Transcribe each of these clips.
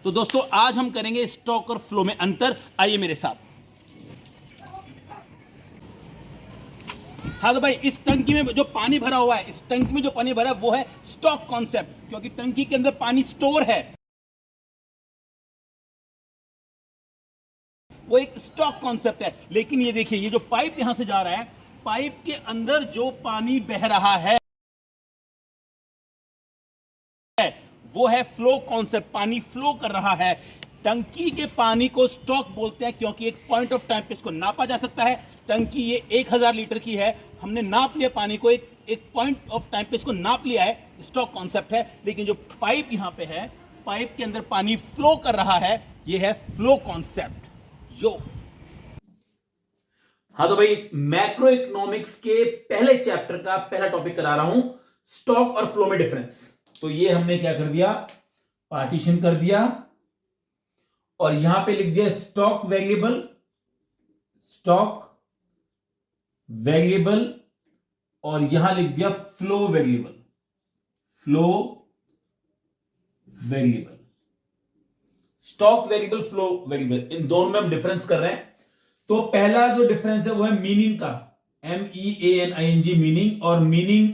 तो दोस्तों आज हम करेंगे स्टॉक और फ्लो में अंतर। आइए मेरे साथ। हाँ तो भाई, इस टंकी में जो पानी भरा हुआ है, इस टंकी में जो पानी भरा है वो है स्टॉक कॉन्सेप्ट, क्योंकि टंकी के अंदर पानी स्टोर है, वो एक स्टॉक कॉन्सेप्ट है। लेकिन ये देखिए, ये जो पाइप यहां से जा रहा है, पाइप के अंदर जो पानी बह रहा है वो है फ्लो कॉन्सेप्ट। पानी फ्लो कर रहा है। टंकी के पानी को स्टॉक बोलते हैं क्योंकि एक पॉइंट ऑफ टाइम पे इसको नापा जा सकता है। टंकी ये 1000 लीटर की है, हमने नाप लिया पानी को, एक पॉइंट ऑफ टाइम पे इसको नाप लिया है, स्टॉक कॉन्सेप्ट है। लेकिन जो पाइप यहां पे है, पाइप के अंदर पानी फ्लो कर रहा है, ये है फ्लो कॉन्सेप्ट। जो हाँ तो भाई, मैक्रो इकोनॉमिक्स के पहले चैप्टर का पहला टॉपिक करा रहा हूं, स्टॉक और फ्लो में डिफरेंस। तो ये हमने क्या कर दिया, पार्टीशन कर दिया और यहां पे लिख दिया स्टॉक वेरिएबल, स्टॉक वेरिएबल, और यहां लिख दिया flow variable, flow variable. Stock variable, flow variable, इन दोनों में हम डिफरेंस कर रहे हैं। तो पहला जो डिफरेंस है वो है मीनिंग का, MEANING, मीनिंग। और मीनिंग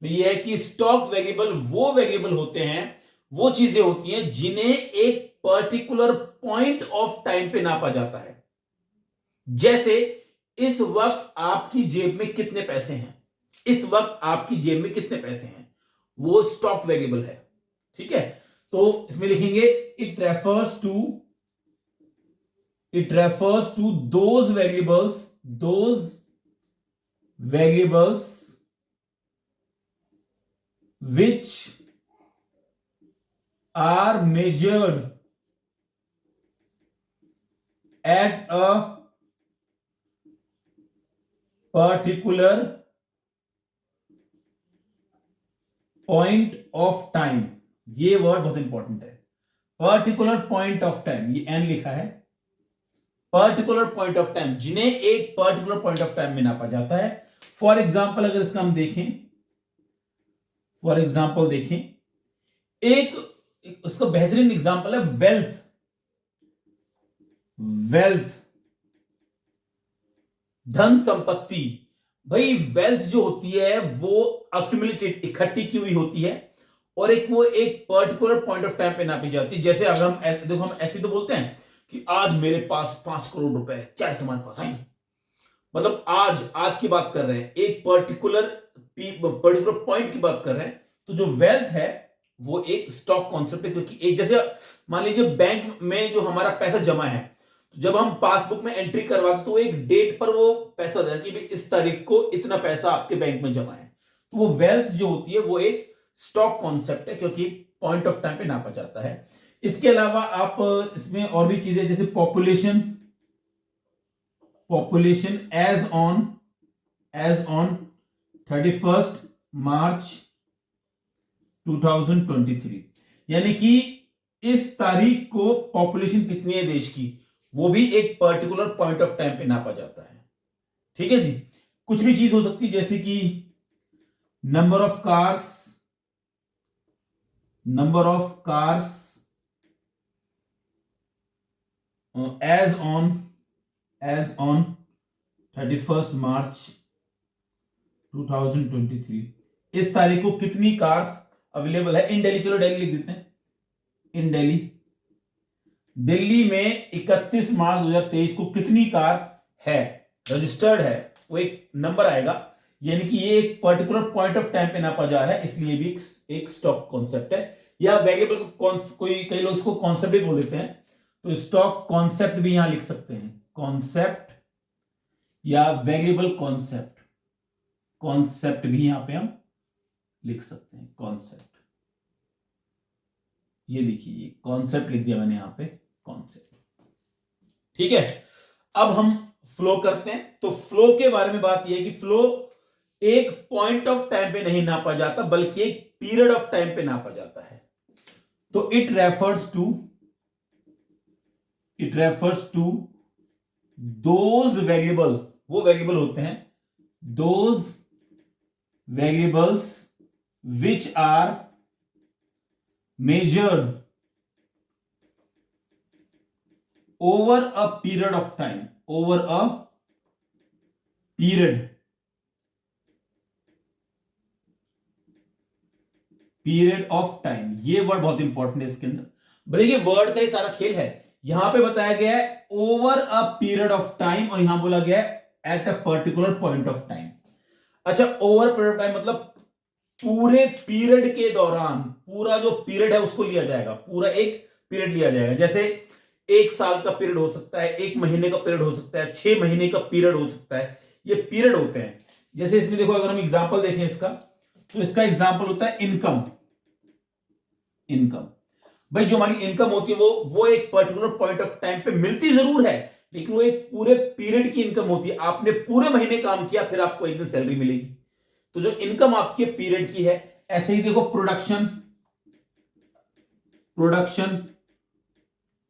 में यह है कि स्टॉक वेरिएबल वो वेरिएबल होते हैं, वो चीजें होती हैं जिन्हें एक पर्टिकुलर पॉइंट ऑफ टाइम पे नापा जाता है। जैसे इस वक्त आपकी जेब में कितने पैसे हैं, इस वक्त आपकी जेब में कितने पैसे हैं, वो स्टॉक वेरिएबल है। ठीक है, तो इसमें लिखेंगे it refers to those variables which are measured at a particular point of time। ये वर्ड बहुत इंपॉर्टेंट है, पर्टिकुलर पॉइंट ऑफ टाइम, ये एन लिखा है, पर्टिकुलर पॉइंट ऑफ टाइम, जिन्हें एक पर्टिकुलर पॉइंट ऑफ टाइम में नापा जाता है। फॉर एग्जाम्पल अगर इसका हम देखें, फॉर एग्जाम्पल देखें, एक उसका बेहतरीन एग्जाम्पल है वेल्थ। वेल्थ, धन संपत्ति। भाई वेल्थ जो होती है वो अक्यूमुलेटेड, इकट्ठी की हुई होती है, और एक वो एक पर्टिकुलर पॉइंट ऑफ टाइम पे नापी जाती है। जैसे अगर हम देखो, हम ऐसे तो बोलते हैं कि आज मेरे पास 5 करोड़ रुपए है, क्या है तुम्हारे पास? आई, मतलब आज की बात कर रहे हैं, एक पर्टिकुलर पॉइंट की बात कर रहे हैं। तो जो वेल्थ है वो एक स्टॉक कॉन्सेप्ट है, क्योंकि एक जैसे मान लीजिए बैंक में जो हमारा पैसा जमा है, तो जब हम पासबुक में एंट्री करवाते तो एक डेट पर वो पैसा देता है कि भाई इस तारीख को इतना पैसा आपके बैंक में जमा है। तो वो वेल्थ जो होती है वो एक स्टॉक कॉन्सेप्ट है, क्योंकि पॉइंट ऑफ टाइम पे नापा जाता है। इसके अलावा आप इसमें और भी चीजें, जैसे population, population as on 31 March 2023, यानी कि इस तारीख को पॉपुलेशन कितनी है देश की, वो भी एक पर्टिकुलर पॉइंट ऑफ टाइम पे नापा जाता है। ठीक है जी, कुछ भी चीज हो सकती है, जैसे कि number of cars as on 31 March 2023, इस तारीख को कितनी कार्स अवेलेबल है इन दिल्ली। चलो दिल्ली लिख देते हैं, इन दिल्ली, दिल्ली में 31 मार्च 2023 को कितनी कार है, रजिस्टर्ड है, वो एक नंबर आएगा। यानी कि ये एक पर्टिकुलर पॉइंट ऑफ टाइम पे नापा जा रहा है, इसलिए भी एक स्टॉक कॉन्सेप्ट है। या वेरिएबल को कोई कई लोग इसको कॉन्सेप्ट भी बोल देते हैं, तो स्टॉक कॉन्सेप्ट भी यहां लिख सकते हैं, कॉन्सेप्ट या वेरिएबल कॉन्सेप्ट, कॉन्सेप्ट भी यहां पे हम लिख सकते हैं, कॉन्सेप्ट। ये देखिए, कॉन्सेप्ट लिख दिया मैंने यहां पे, कॉन्सेप्ट। ठीक है, अब हम फ्लो करते हैं। तो फ्लो के बारे में बात यह है कि फ्लो एक पॉइंट ऑफ टाइम पे नहीं नापा जाता, बल्कि एक पीरियड ऑफ टाइम पे नापा जाता है। तो it refers to those variable, वो वेरिएबल होते हैं, those variables which are measured over a period of time, over a period of time, ये वर्ड बहुत इंपॉर्टेंट है इसके अंदर। देखिए वर्ड का ही सारा खेल है। यहां पे बताया गया है over a period of time, और यहां बोला गया है at a particular point of time. अच्छा, ओवर पीरियड ऑफ टाइम मतलब पूरे पीरियड के दौरान, पूरा जो पीरियड है उसको लिया जाएगा, पूरा एक पीरियड लिया जाएगा। जैसे एक साल का पीरियड हो सकता है, एक महीने का पीरियड हो सकता है, 6 महीने का पीरियड हो सकता है, ये पीरियड होते हैं। जैसे इसमें देखो, अगर हम एग्जांपल देखें इसका, तो इसका एग्जांपल होता है इनकम। इनकम भाई, जो हमारी इनकम होती है वो एक पर्टिकुलर पॉइंट ऑफ टाइम पे मिलती जरूर है, लेकिन वो एक पूरे पीरियड की इनकम होती है। आपने पूरे महीने काम किया, फिर आपको एक दिन सैलरी मिलेगी। तो जो इनकम आपके पीरियड की है। ऐसे ही देखो प्रोडक्शन,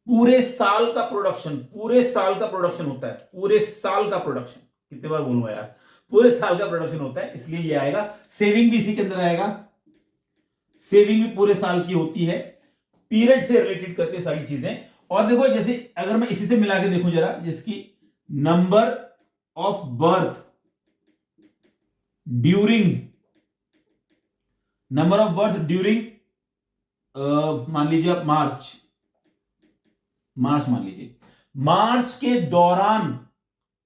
पूरे साल का प्रोडक्शन, पूरे साल का प्रोडक्शन होता है, पूरे साल का प्रोडक्शन। कितनी बार बोलूंगा यार, पूरे साल का प्रोडक्शन होता है, इसलिए ये आएगा। सेविंग भी इसी के अंदर आएगा, सेविंग भी पूरे साल की होती है, पीरियड से रिलेटेड करते सारी चीजें। और देखो, जैसे अगर मैं इसी से मिला के देखूं जरा, जिसकी नंबर ऑफ बर्थ ड्यूरिंग, मान लीजिए आप मार्च मान लीजिए, मार्च के दौरान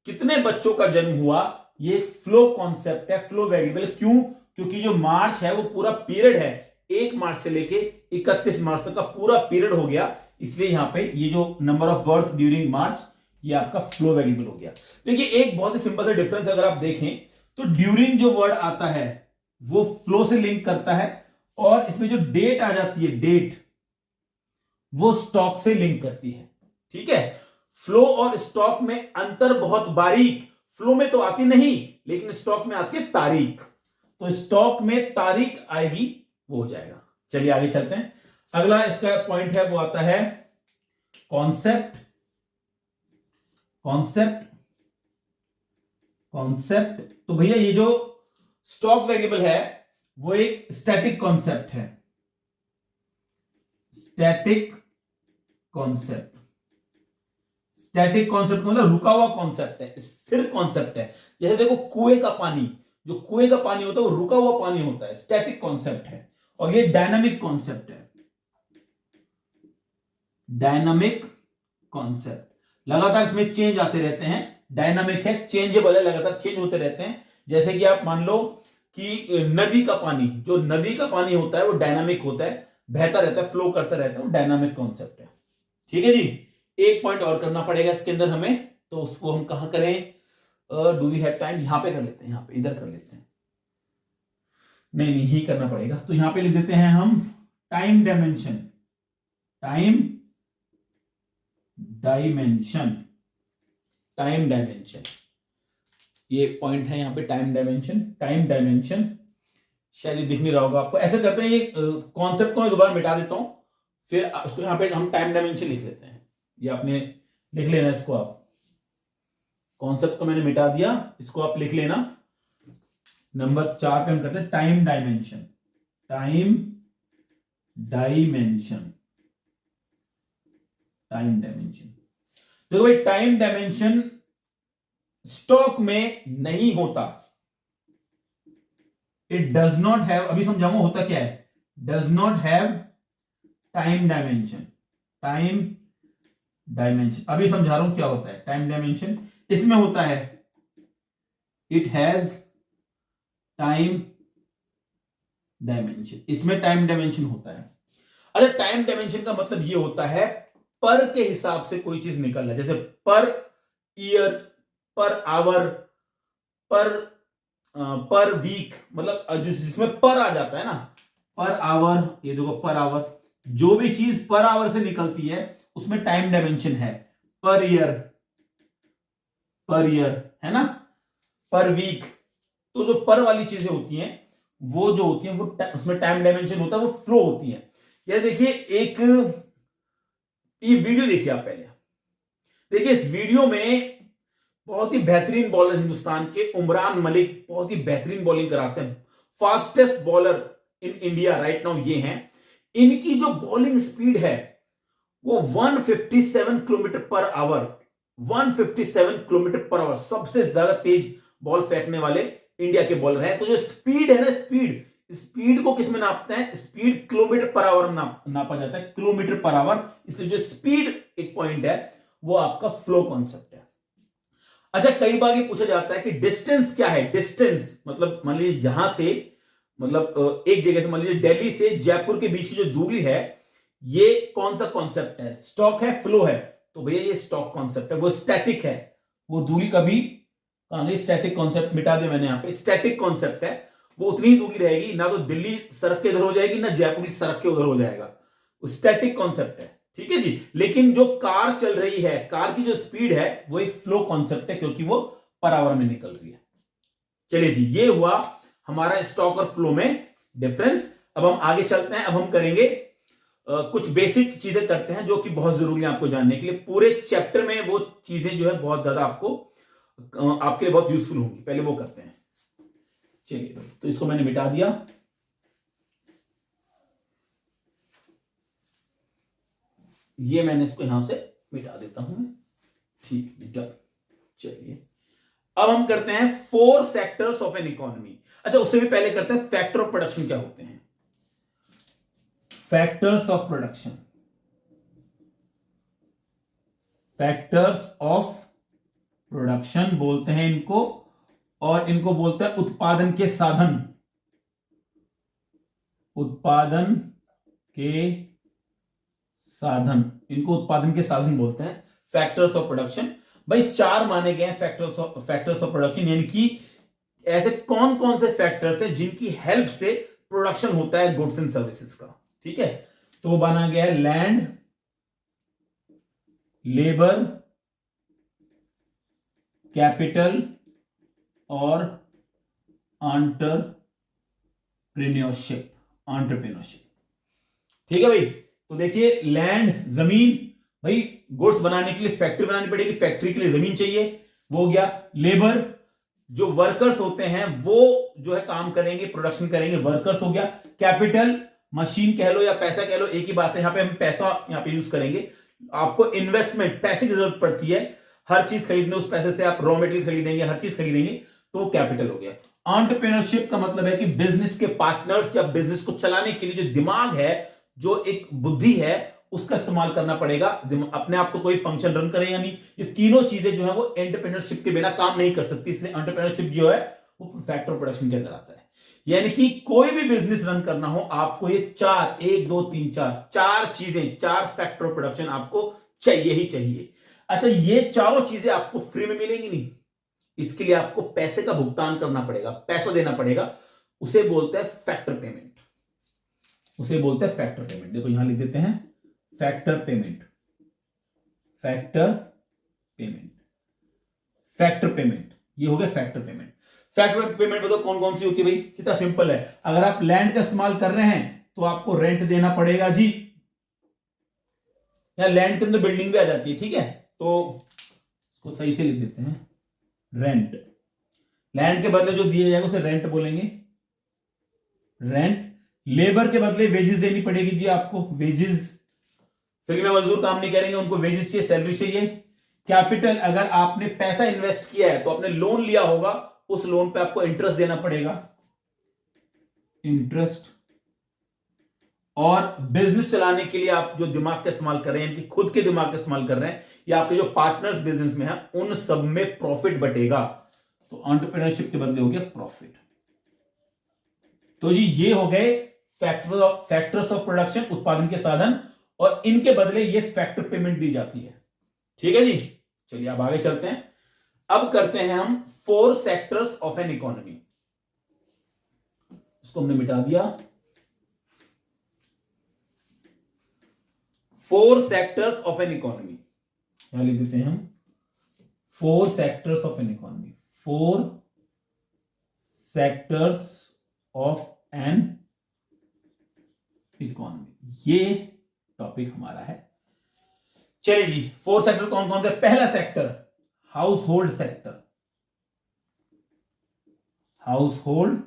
कितने बच्चों का जन्म हुआ, ये एक फ्लो कॉन्सेप्ट है, फ्लो वेरिएबल। क्यों? क्योंकि जो मार्च है वो पूरा पीरियड है, 1 मार्च से लेके 31 मार्च तक का पूरा पीरियड हो गया, इसलिए यहां पे ये जो नंबर ऑफ बर्थ ड्यूरिंग मार्च, ये आपका फ्लो वेरिएबल हो गया। देखिए एक बहुत ही सिंपल सा डिफरेंस अगर आप देखें, तो ड्यूरिंग जो वर्ड आता है वो फ्लो से लिंक करता है, और इसमें जो डेट आ जाती है, डेट, वो स्टॉक से लिंक करती है। ठीक है, फ्लो और स्टॉक में अंतर बहुत बारीक, फ्लो में तो आती नहीं, लेकिन स्टॉक में आती है तारीख। तो स्टॉक में तारीख आएगी, वो हो जाएगा। चलिए आगे चलते हैं। अगला इसका पॉइंट है, वो आता है कॉन्सेप्ट। तो भैया ये जो स्टॉक वेरिएबल है वो एक स्टैटिक कॉन्सेप्ट है, स्टैटिक कॉन्सेप्ट मतलब रुका हुआ कॉन्सेप्ट है, स्थिर कॉन्सेप्ट है। जैसे देखो कुएं का पानी, जो कुएं का पानी होता है वो रुका हुआ पानी होता है, स्टैटिक कॉन्सेप्ट है। और ये डायनामिक कॉन्सेप्ट है, डायनामिक कॉन्सेप्ट, लगातार इसमें चेंज आते रहते हैं। डायनामिक है, चेंजेबल है, लगातार चेंज होते रहते हैं। जैसे कि आप मान लो कि नदी का पानी, जो नदी का पानी होता है वो डायनामिक होता है, बहता रहता है, फ्लो करता रहता है, वो डायनामिक कॉन्सेप्ट है। ठीक है जी। एक पॉइंट और करना पड़ेगा इसके अंदर हमें, तो उसको हम कहां करें? Do we have time? यहां पे कर लेते हैं, यहां पे इधर कर लेते हैं। नहीं ही करना पड़ेगा, तो यहां पे लिख देते हैं हम टाइम डायमेंशन। ये पॉइंट है यहां पे, टाइम डायमेंशन। शायद ये दिख नहीं रहा होगा आपको। ऐसे करते हैं, ये कॉन्सेप्ट को मैं दोबारा मिटा देता हूं, फिर उसको यहां पे हम टाइम डायमेंशन लिख लेते हैं। ये आपने लिख लेना इसको, आप कॉन्सेप्ट को मैंने मिटा दिया, इसको आप लिख लेना। नंबर 4 पे हम करते हैं टाइम डायमेंशन। देखो भाई, टाइम डायमेंशन स्टॉक में नहीं होता, इट डज नॉट हैव, अभी समझाऊंगा होता क्या है, does not have time dimension. अभी समझा रहा हूं क्या होता है टाइम डायमेंशन। इसमें होता है इट हैज टाइम डायमेंशन, इसमें टाइम डायमेंशन होता है। अरे टाइम डायमेंशन का मतलब ये होता है पर के हिसाब से कोई चीज निकलना, जैसे पर ईयर, पर आवर, पर वीक, मतलब जिसमें पर आ जाता है ना, पर आवर, ये देखो पर आवर, जो भी चीज पर आवर से निकलती है उसमें टाइम डायमेंशन है। पर ईयर है ना, पर वीक। तो जो पर वाली चीजें होती हैं, वो जो होती हैं वो उसमें टाइम डायमेंशन होता है, वो फ्लो होती है। ये देखिए ये वीडियो देखिए आप पहले। देखिए इस वीडियो में बहुत ही बेहतरीन बॉलर हिंदुस्तान के उमरान मलिक बहुत ही बेहतरीन बॉलिंग कराते हैं, fastest bowler in India right now ये हैं। इनकी जो बॉलिंग स्पीड है वो 157 kilometre per hour, 157 kilometre per hour सबसे ज्यादा तेज बॉल फेंकने वाले इंडिया के बॉलर हैं। तो जो स्पीड है ना, स्पीड, स्पीड को किस में नापते हैं? स्पीड किलोमीटर पर आवर में नापा जाता है, किलोमीटर पर आवर। इसलिए जो स्पीड एक पॉइंट है वो आपका फ्लो कॉन्सेप्ट है। अच्छा, कई बार ये पूछा जाता है कि डिस्टेंस क्या है? डिस्टेंस मतलब मान लीजिए यहां से, मतलब एक जगह से, मान लीजिए दिल्ली से जयपुर के बीच की जो दूरी है, ये कौन सा कॉन्सेप्ट है? स्टॉक है, फ्लो है? तो भैया ये स्टॉक कॉन्सेप्ट है, वो स्टैटिक है। वो दूरी कभी कहां गई? स्टैटिक कॉन्सेप्ट मिटा दिया मैंने यहां पे। स्टैटिक कॉन्सेप्ट है, वो उतनी ही दूरी रहेगी, ना तो दिल्ली सड़क के इधर हो जाएगी, ना जयपुर की सड़क के उधर हो जाएगा। वो स्टैटिक कॉन्सेप्ट है, ठीक है जी। लेकिन जो कार चल रही है, कार की जो स्पीड है वो एक फ्लो कॉन्सेप्ट है, क्योंकि वो पर आवर में निकल रही है। चलिए जी, ये हुआ हमारा स्टॉक और फ्लो में डिफरेंस। अब हम आगे चलते हैं। अब हम करेंगे कुछ बेसिक चीजें करते हैं जो कि बहुत जरूरी है आपको जानने के लिए। पूरे चैप्टर में वो चीजें जो है बहुत ज्यादा आपको आपके लिए बहुत यूजफुल होंगी। पहले वो करते हैं। चलिए, तो इसको मैंने मिटा दिया। ये मैंने इसको यहां से मिटा देता हूं। ठीक है, डन। चलिए, अब हम करते हैं 4 सेक्टर्स ऑफ एन इकोनॉमी। अच्छा, उससे भी पहले करते हैं फैक्टर ऑफ प्रोडक्शन क्या होते हैं। Factors of production, factors of production बोलते हैं इनको, और इनको बोलते हैं उत्पादन के साधन। उत्पादन के साधन, इनको उत्पादन के साधन बोलते हैं, फैक्टर्स ऑफ प्रोडक्शन। भाई 4 माने गए हैं फैक्टर्स ऑफ प्रोडक्शन, यानी कि ऐसे कौन कौन से फैक्टर्स हैं जिनकी हेल्प से प्रोडक्शन होता है गुड्स एंड सर्विसेज का। ठीक है, तो वो बना गया है लैंड, लेबर, कैपिटल और एंटरप्रेन्योरशिप। ठीक है भाई, तो देखिए लैंड, जमीन, भाई गुड्स बनाने के लिए फैक्ट्री बनानी पड़ेगी, फैक्ट्री के लिए जमीन चाहिए, वो हो गया। लेबर, जो वर्कर्स होते हैं वो जो है काम करेंगे, प्रोडक्शन करेंगे, वर्कर्स हो गया। कैपिटल, मशीन कह लो या पैसा कह लो, एक ही बात है। यहां पे हम पैसा यहां पे यूज करेंगे। आपको इन्वेस्टमेंट, पैसे की जरूरत पड़ती है, हर चीज खरीदने, उस पैसे से आप रॉ मटेरियल खरीदेंगे, हर चीज खरीदेंगे, तो कैपिटल हो गया। एंटरप्रेन्योरशिप का मतलब है कि बिजनेस के पार्टनर्स या बिजनेस को चलाने के लिए जो दिमाग है, जो एक बुद्धि है, उसका इस्तेमाल करना पड़ेगा। अपने आप तो कोई फंक्शन रन करेगा नहीं। ये तीनों चीजें जो है वो एंटरप्रेन्योरशिप के बिना काम नहीं कर सकती, इसलिए एंटरप्रेन्योरशिप जो है वो फैक्टर ऑफ प्रोडक्शन के अंदर आता है। यानी कि कोई भी बिजनेस रन करना हो, आपको ये 4, 1 2 3 4 चीजें, 4 फैक्टर ऑफ प्रोडक्शन आपको चाहिए ही चाहिए। अच्छा, ये चारों चीजें आपको फ्री में मिलेंगी नहीं, इसके लिए आपको पैसे का भुगतान करना पड़ेगा, पैसा देना पड़ेगा। उसे बोलते हैं फैक्टर पेमेंट, उसे बोलते हैं फैक्टर पेमेंट। देखो यहां लिख देते हैं factor payment, factor payment, factor payment, ये हो गया फैक्टर पेमेंट। फैक्टर पेमेंट बताओ कौन कौन सी होती है भाई? कितना सिंपल है। अगर आप लैंड का इस्तेमाल कर रहे हैं तो आपको रेंट देना पड़ेगा जी, या लैंड के अंदर बिल्डिंग भी आ जाती है, ठीक है, तो इसको सही से लिख देते हैं रेंट। लैंड के बदले जो दिया जाएगा उसे रेंट बोलेंगे, रेंट। लेबर के बदले वेजेस देनी पड़ेगी जी आपको, वेजेस। फ्री में मजदूर काम नहीं करेंगे, उनको वेजेस चाहिए, सैलरी चाहिए। कैपिटल, अगर आपने पैसा इन्वेस्ट किया है तो आपने लोन लिया होगा, उस लोन पे आपको इंटरेस्ट देना पड़ेगा, इंटरेस्ट। और बिजनेस चलाने के लिए आप जो दिमाग का इस्तेमाल कर रहे हैं, खुद के दिमाग का इस्तेमाल कर रहे हैं, या आपके जो पार्टनर्स बिजनेस में हैं, उन सब में प्रॉफिट बटेगा, तो एंटरप्रेन्योरशिप के बदले हो गया प्रॉफिट। तो जी ये हो गए फैक्टर्स ऑफ प्रोडक्शन, उत्पादन के साधन, और इनके बदले ये फैक्टर पेमेंट दी जाती है। ठीक है जी, चलिए अब आगे चलते हैं। अब करते हैं हम 4 सेक्टर्स ऑफ एन इकोनॉमी। इसको हमने मिटा दिया। 4 सेक्टर्स ऑफ एन इकोनॉमी, यहां लिख देते हैं हम 4 sectors of an economy, 4 sectors of an economy, ये टॉपिक हमारा है। चलिए जी, 4 सेक्टर कौन कौन से? पहला sector house hold sector, house hold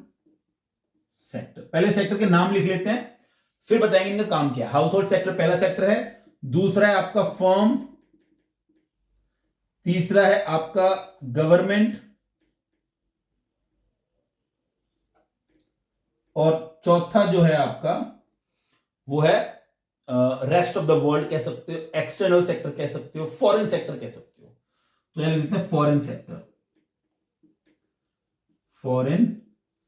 sector. पहले सेक्टर के नाम लिख लेते हैं, फिर बताएंगे इनका काम क्या है। हाउस होल्ड सेक्टर पहला सेक्टर है। दूसरा है आपका फर्म, तीसरा है आपका गवर्नमेंट, और चौथा जो है आपका वो है रेस्ट ऑफ द वर्ल्ड कह सकते हो, एक्सटर्नल सेक्टर कह सकते हो, फॉरेन सेक्टर कह सकते हो। तो यहां लिखते हैं फॉरेन सेक्टर, फॉरेन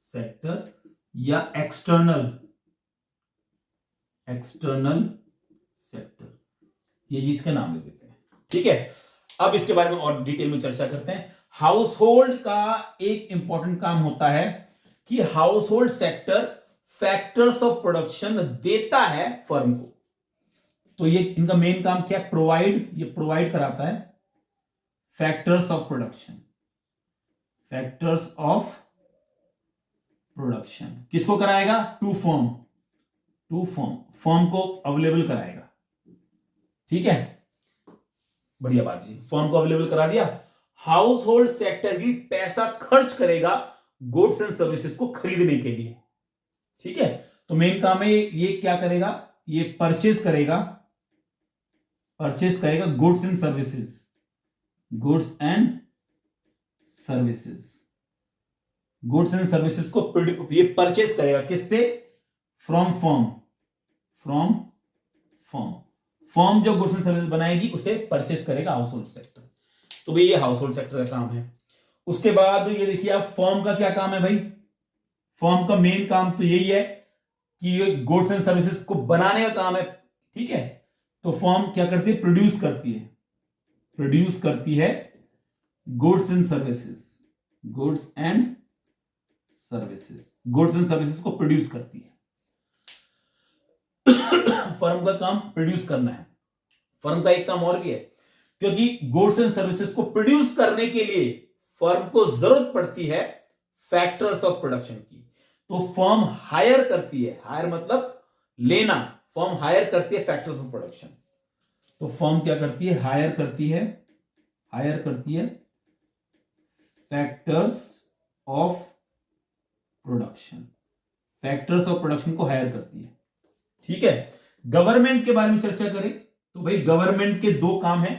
सेक्टर या एक्सटर्नल, एक्सटर्नल सेक्टर, ये इसका नाम लिख देते हैं। ठीक है, अब इसके बारे में और डिटेल में चर्चा करते हैं। हाउस होल्ड का एक इंपॉर्टेंट काम होता है कि house hold sector factors of production देता है फर्म को। तो ये इनका मेन काम क्या है? प्रोवाइड, ये प्रोवाइड कराता है factors of production, factors of production किसको कराएगा? To firm, to firm, firm को अवेलेबल कराएगा। ठीक है, बढ़िया बात जी, फर्म को अवेलेबल करा दिया। हाउस होल्ड सेक्टर ही पैसा खर्च करेगा गुड्स एंड सर्विसेज को खरीदने के लिए। ठीक है, तो मेन काम है ये क्या करेगा? ये परचेज करेगा, परचेज करेगा goods and services, goods and services, goods and services को ये परचेज करेगा किससे? From firm, from firm, firm जो गुड्स एंड सर्विसेज बनाएगी उसे परचेज करेगा हाउस होल्ड सेक्टर। तो भाई ये हाउस होल्ड सेक्टर का काम है। उसके बाद ये देखिए आप, फर्म का क्या काम है भाई? फर्म का मेन काम तो यही है कि ये गुड्स एंड सर्विसेज को बनाने का काम है। ठीक है, तो फर्म क्या करती है? प्रोड्यूस करती है, प्रोड्यूस करती है goods and services, goods and services, goods and services को प्रोड्यूस करती है। फर्म का काम प्रोड्यूस करना है। फर्म का एक काम और भी है, क्योंकि गुड्स एंड सर्विसेज को प्रोड्यूस करने के लिए फर्म को जरूरत पड़ती है फैक्टर्स ऑफ प्रोडक्शन की। तो फर्म हायर करती है, हायर मतलब लेना, फर्म हायर करती है फैक्टर्स ऑफ प्रोडक्शन। तो फर्म क्या करती है? हायर करती है, हायर करती है factors of production, factors of production को हायर करती है। ठीक है, गवर्नमेंट के बारे में चर्चा करें तो भाई गवर्नमेंट के दो काम हैं।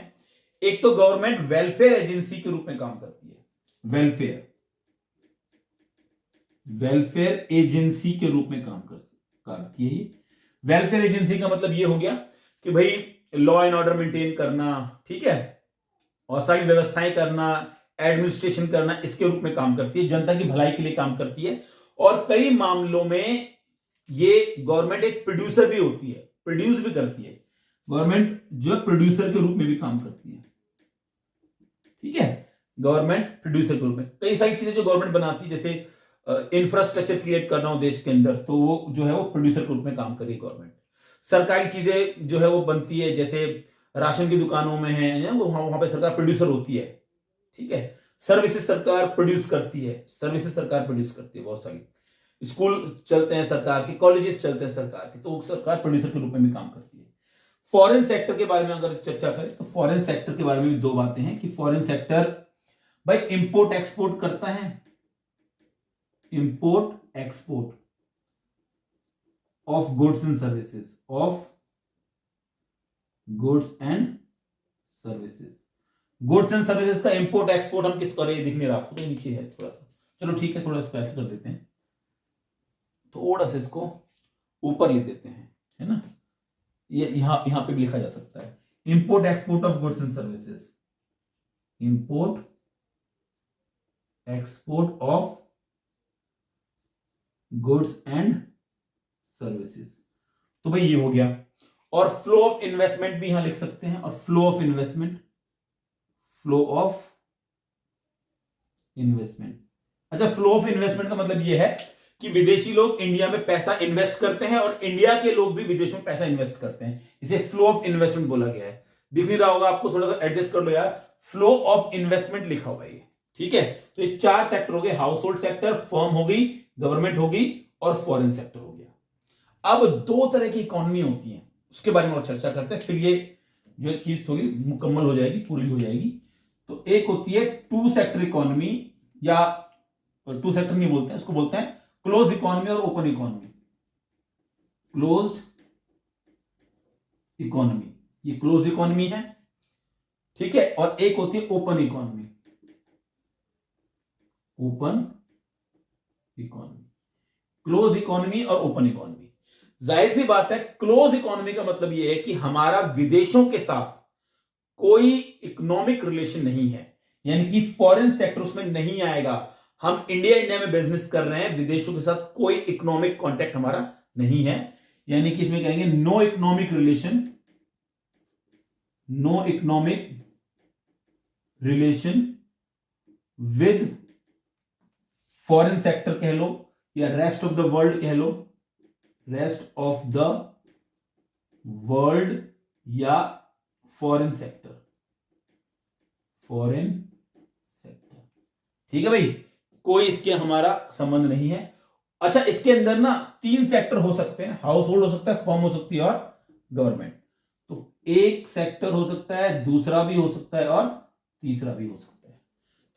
एक तो गवर्नमेंट वेलफेयर एजेंसी के रूप में काम करती है, वेलफेयर, वेलफेयर एजेंसी के रूप में काम करती है। ये वेलफेयर एजेंसी का मतलब ये हो गया कि भाई लॉ एंड ऑर्डर मेंटेन करना, ठीक है, और सारी व्यवस्थाएं करना, एडमिनिस्ट्रेशन करना, इसके रूप में काम करती है, जनता की भलाई के लिए काम करती है। और कई मामलों में ये गवर्नमेंट एक प्रोड्यूसर भी होती है, प्रोड्यूस भी करती है। गवर्नमेंट जो है प्रोड्यूसर के रूप में भी काम करती है। ठीक है, गवर्नमेंट प्रोड्यूसर के रूप में कई सारी चीजें जो गवर्नमेंट बनाती है, जैसे इंफ्रास्ट्रक्चर क्रिएट करना हो देश के अंदर, तो वो जो है वो प्रोड्यूसर के रूप में काम कर रही है गवर्नमेंट। सरकारी चीजें जो है वो बनती है, जैसे राशन की दुकानों में है, वहां पे सरकार प्रोड्यूसर होती है। ठीक है, सर्विसेज सरकार प्रोड्यूस करती है, सर्विसेज सरकार प्रोड्यूस करती है बहुत सारी। स्कूल चलते हैं सरकार के, कॉलेजेस चलते हैं सरकार के, तो सरकार प्रोड्यूसर के रूप में भी काम करती है। फॉरेन सेक्टर के बारे में अगर चर्चा करें तो फॉरेन सेक्टर के बारे में भी दो बातें हैं कि फॉरेन सेक्टर भाई इंपोर्ट एक्सपोर्ट करता है, import export of goods and services, of goods and services. Goods and services का इंपोर्ट एक्सपोर्ट हम किस करे? दिख नहीं रहा आपको, तो नीचे है थोड़ा सा, चलो ठीक है, थोड़ा इसको ऐसे कर देते हैं, थोड़ा सा इसको ऊपर लिख देते हैं, है ना, ये यहां पे भी लिखा जा सकता है, import export of goods and services, import export of goods and services. तो भाई ये हो गया। और फ्लो ऑफ इन्वेस्टमेंट भी यहां लिख सकते हैं, और flow of investment, flow of investment. अच्छा, फ्लो ऑफ इन्वेस्टमेंट का मतलब यह है कि विदेशी लोग इंडिया में पैसा इन्वेस्ट करते हैं और इंडिया के लोग भी विदेशों में पैसा इन्वेस्ट करते हैं, इसे फ्लो ऑफ इन्वेस्टमेंट बोला गया है। दिख नहीं रहा होगा आपको, थोड़ा सा एडजस्ट कर लो यार, फ्लो ऑफ इन्वेस्टमेंट लिखा हुआ है। ठीक है, तो ये चार सेक्टर हो गए, हाउस होल्ड सेक्टर, फर्म हो गई, गवर्नमेंट हो गई, और फॉरेन सेक्टर हो गया। अब दो तरह की इकोनॉमी होती है, उसके बारे में और चर्चा करते हैं, फिर ये जो चीज थोड़ी मुकम्मल हो जाएगी, पूरी हो जाएगी। तो एक होती है टू सेक्टर इकोनॉमी, या टू सेक्टर नहीं बोलते हैं, उसको बोलते हैं क्लोज इकोनॉमी और ओपन इकोनॉमी, क्लोज्ड इकोनॉमी। ये क्लोज इकोनॉमी है, ठीक है, और एक होती है open economy. Open economy, close economy और ओपन इकोनॉमी। जाहिर सी बात है, क्लोज इकोनॉमी का मतलब यह है कि हमारा विदेशों के साथ कोई इकोनॉमिक रिलेशन नहीं है, यानी कि फॉरेन सेक्टर उसमें नहीं आएगा। हम इंडिया में बिजनेस कर रहे हैं, विदेशों के साथ कोई इकोनॉमिक कॉन्टेक्ट हमारा नहीं है, यानी कि इसमें कहेंगे no economic relation, no economic relation with foreign sector कह लो या रेस्ट ऑफ द वर्ल्ड कह लो, रेस्ट ऑफ द वर्ल्ड या फॉरेन सेक्टर, फॉरेन सेक्टर, ठीक है भाई, कोई इसके हमारा संबंध नहीं है। अच्छा, इसके अंदर ना 3 सेक्टर हो सकते हैं, हाउस होल्ड हो सकता है, फर्म हो सकती है और गवर्नमेंट। तो एक सेक्टर हो सकता है, दूसरा भी हो सकता है और तीसरा भी हो सकता है।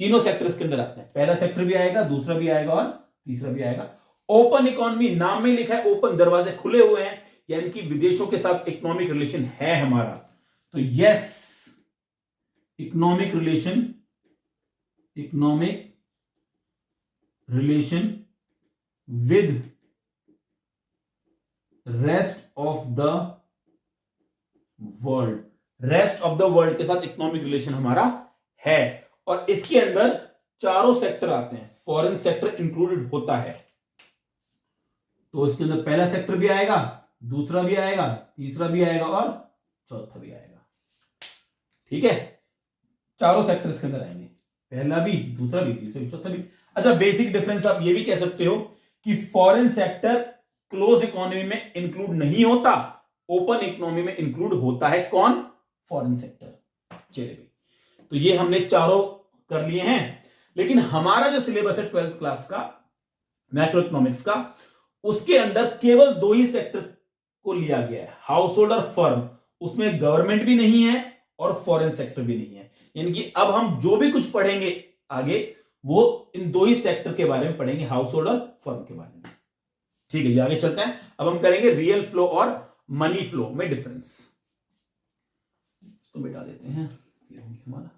तीनों सेक्टर इसके अंदर आते हैं, पहला सेक्टर भी आएगा, दूसरा भी आएगा और तीसरा भी आएगा। ओपन इकोनॉमी, नाम में लिखा है ओपन, दरवाजे खुले हुए हैं, यानी कि विदेशों के साथ इकोनॉमिक रिलेशन है हमारा। तो yes, economic relation, economic relation with rest of the world, rest of the world के साथ इकोनॉमिक रिलेशन हमारा है। और इसके अंदर चारों सेक्टर आते हैं, फॉरेन सेक्टर इंक्लूडेड होता है। तो इसके अंदर पहला सेक्टर भी आएगा, दूसरा भी आएगा, तीसरा भी आएगा और चौथा भी आएगा, ठीक है, चारों सेक्टर इसके अंदर आएंगे, पहला भी, दूसरा भी, तीसरा भी, चौथा भी। अच्छा, बेसिक डिफरेंस आप ये भी कह सकते हो कि फॉरेन सेक्टर क्लोज इकोनॉमी में इंक्लूड नहीं होता, ओपन इकोनॉमी में इंक्लूड होता है। कौन? Foreign sector. चलिए, तो ये हमने चारों कर लिए हैं। लेकिन हमारा जो सिलेबस है 12th क्लास का मैक्रो इकोनॉमिक्स का, उसके अंदर केवल 2 ही सेक्टर को लिया गया है, हाउस होल्ड और फर्म। उसमें गवर्नमेंट भी नहीं है और फॉरेन सेक्टर भी नहीं है, यानी कि अब हम जो भी कुछ पढ़ेंगे आगे वो इन 2 ही सेक्टर के बारे में पढ़ेंगे, हाउस होल्ड और फर्म के बारे में। ठीक है जी, आगे चलते हैं। अब हम करेंगे रियल फ्लो और मनी फ्लो में डिफरेंस। तो मिटा देते हैं हमारा।